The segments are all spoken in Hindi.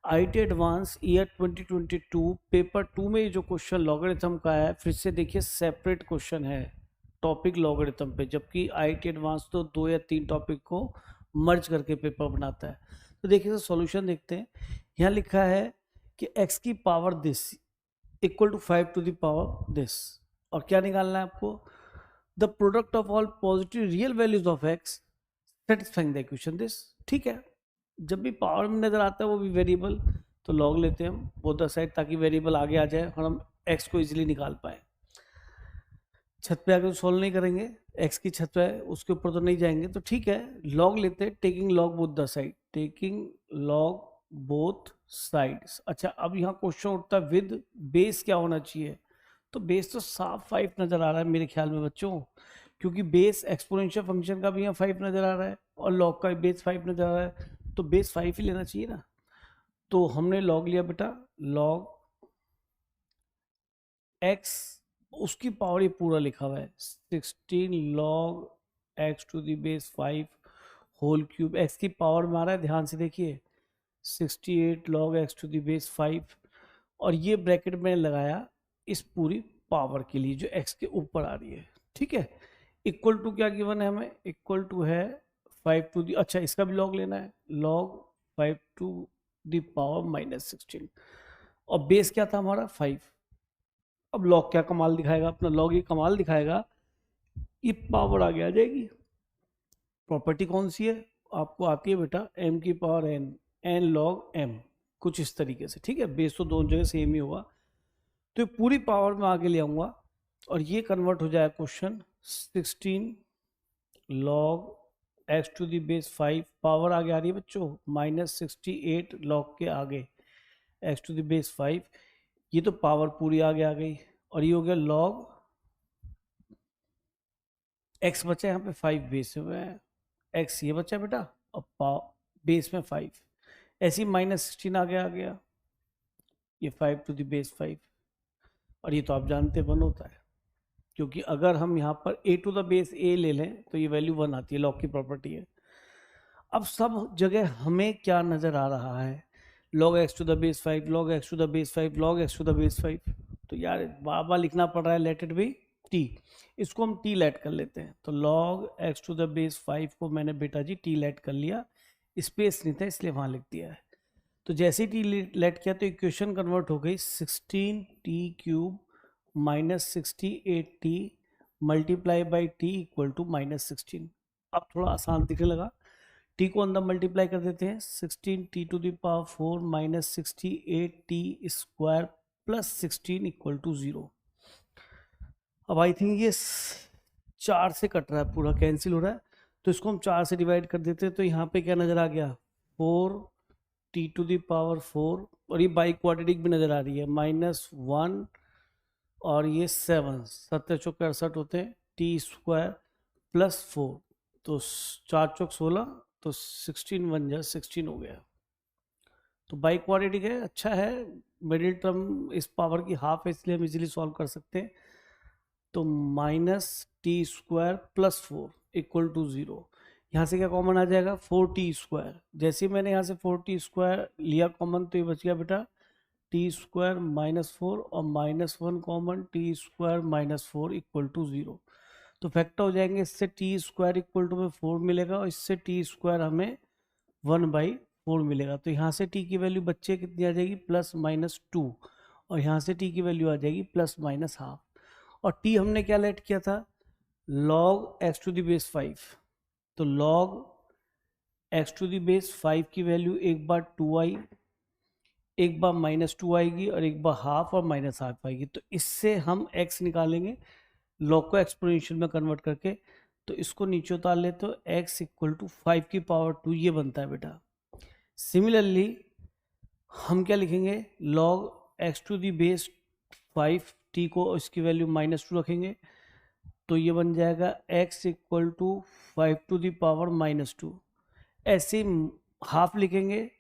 आईटी एडवांस ईयर 2022 पेपर 2 में जो क्वेश्चन लॉगरिथम का है, फिर से देखिए सेपरेट क्वेश्चन है टॉपिक लॉगरिथम पे, जबकि आईटी एडवांस तो 2 या 3 टॉपिक को मर्ज करके पेपर बनाता है। तो देखिए तो सॉल्यूशन देखते हैं। यहाँ लिखा है कि x की power this equal to 5 to the power this, और क्या निकालना है आपको, the product of all positive real values of x satisfying the equation this. ठीक है, जब भी पावर में नजर आता है वो भी वेरिएबल, तो लॉग लेते हैं हम बोथ द साइड, ताकि वेरिएबल आगे आ जाए और हम x को इजीली निकाल पाए। छत पे आकर सॉल्व नहीं करेंगे, x की छत है उसके ऊपर तो नहीं जाएंगे, तो ठीक है लॉग लेते हैं, taking log both the side, taking log both sides. अच्छा, अब यहाँ क्वेश्चन उठता है विद बेस क्या होना चाहिए, तो बेस तो साफ 5 नजर आ रहा है मेरे ख्याल में बच्चों, क्योंकि बेस एक्सपोनेंशियल फंक्शन का भी यहाँ 5 नजर आ रहा है और लॉग का भी बेस 5 नजर आ रहा है, तो बेस 5 ही लेना चाहिए ना। तो हमने लॉग लिया बेटा, लॉग x, उसकी पावर ये पूरा लिखा हुआ है 16 log x to the base 5 whole cube, x की पावर में आ रहा है, ध्यान से देखिए 68 log x to the base 5, और ये ब्रैकेट मैंने लगाया इस पूरी पावर के लिए जो x के ऊपर आ रही है। ठीक है, इक्वल टू क्या गिवन है हमें, इक्वल टू है 5 टू दी, अच्छा इसका भी लॉग लेना है, लॉग 5 टू दी पावर -16, और बेस क्या था हमारा 5। अब लॉग क्या कमाल दिखाएगा, अपना लॉग ये कमाल दिखाएगा, ये पावर आगे आ जाएगी। प्रॉपर्टी कौन सी है आपको आती है बेटा, m की power n, n log m, कुछ इस तरीके से। ठीक है, बेस तो दोनों जगह सेम ही होगा, तो ये पूरी पावर में आगे ले आऊंगा और ये कन्वर्ट हो जाएगा question 16 log x to the base 5, power आगे आ रही है बच्चों -68 लॉग के आगे x टू दी बेस 5, ये तो पावर पूरी आगे आ गई, और ये हो गया लॉग x बचा यहाँ पे 5 बेस में, x ये बचा बेटा, और बेस में 5, ऐसे ही -16 आगे आ गया, ये 5 टू द बेस 5, और ये तो आप जानते 1 होता है, क्योंकि अगर हम यहाँ पर a to the base a ले लें तो ये वैल्यू 1 आती है, लॉग की प्रॉपर्टी है। अब सब जगह हमें क्या नजर आ रहा है, log x to the base 5, log x to the base 5, log x to the base 5, तो यार बार बार लिखना पड़ रहा है, लेट इट बी t, इसको हम t लेट कर लेते हैं, तो log x to the base 5 को मैंने बेटा जी t लेट कर लिया, स्पेस नहीं था इसलिए वहां लिख दिया है। तो जैसे ही t लेट किया तो इक्वेशन कन्वर्ट हो गई 16t cube -68t multiply by t equal to -16। अब थोड़ा आसान दिखने लगा, t को अंदर मल्टीप्लाई कर देते हैं, 16t to the power 4 -68t square plus 16 equal to 0। अब आई थिंक ये 4 से कट रहा है, पूरा कैंसिल हो रहा है, तो इसको हम 4 से डिवाइड कर देते हैं, तो यहाँ पे क्या नजर आ गया 4t टू द पावर 4, और ये बाई क्वाड्रेटिक भी नजर आ रही है -1, और ये 7 7 चौक 68 होते हैं, टी स्क्वायर प्लस 4, तो 4 चौक 16, तो 16 बन जाए 16 हो गया, तो बाई क्वाड्रेटिक है, अच्छा है, मिडिल टर्म इस पावर की हाफ है इसलिए हम इजीली सॉल्व कर सकते हैं, तो -t square plus 4 equal to 0, यहाँ से क्या कॉमन आ जाएगा 4t स्क्वायर, जैसे ही मैंने यहाँ से 4t स्क्वायर लिया कॉमन तो ये बच गया बेटा टी स्क्वायर -4 और -1 common, t square -4 equal to 0, तो फैक्टर हो जाएंगे, इससे टी स्क्वायर इक्वल टू में 4 मिलेगा और इससे टी स्क्वायर हमें 1/4 मिलेगा, तो यहाँ से टी की वैल्यू बच्चे कितनी आ जाएगी +-2, और यहाँ से टी की वैल्यू आ जाएगी +-1/2, और टी हमने क्या लेट किया था log x to the base 5, तो log x to the base 5 की वैल्यू एक बार 2 आई, एक बार -2 आएगी और एक बार हाफ और -हाफ आएगी, तो इससे हम x निकालेंगे लॉग को एक्सपोनेंशियल में कन्वर्ट करके, तो इसको नीचे उतार ले तो x इक्वल टू 5 की पावर 2 ये बनता है बेटा। सिमिलरली हम क्या लिखेंगे log x to the base 5, t को इसकी वैल्यू -2 रखेंगे, तो ये बन जाएगा x equal to 5 to the power -2, ऐसे हाफ लिखेंगे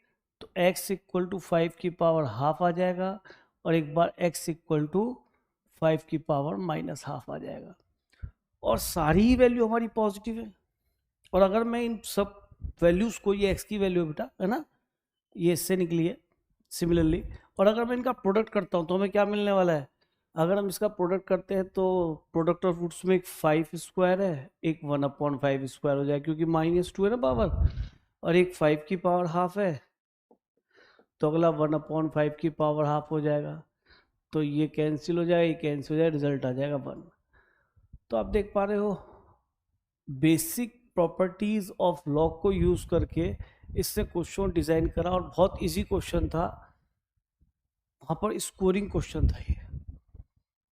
तो x इक्वल टू 5 की पावर हाफ आ जाएगा, और एक बार x इक्वल टू 5 की पावर -हाफ आ जाएगा, और सारी ही वैल्यू हमारी पॉजिटिव है, और अगर मैं इन सब वैल्यूज को, ये x की वैल्यू है बेटा है ना, ये इससे निकली है, सिमिलरली, और अगर मैं इनका प्रोडक्ट करता हूँ तो हमें क्या मिलने वाला है? अगर हम इसका प्रोडक्ट करते हैं तो प्रोडक्ट ऑफ रूट्स में एक 5 स्क्वायर है, एक 1/5 स्क्वायर हो जाएगा, क्योंकि -2 है ना पावर, और एक 5 की पावर हाफ है, तो अगला 1/5 की पावर हाफ हो जाएगा। तो ये कैंसिल हो जाएगा, ये कैंसिल हो जाएगा, रिजल्ट आ जाएगा 1। तो आप देख पा रहे हो बेसिक प्रॉपर्टीज ऑफ लॉग को यूज करके इससे क्वेश्चन डिजाइन करा, और बहुत इजी क्वेश्चन था, वहां पर स्कोरिंग क्वेश्चन था ये।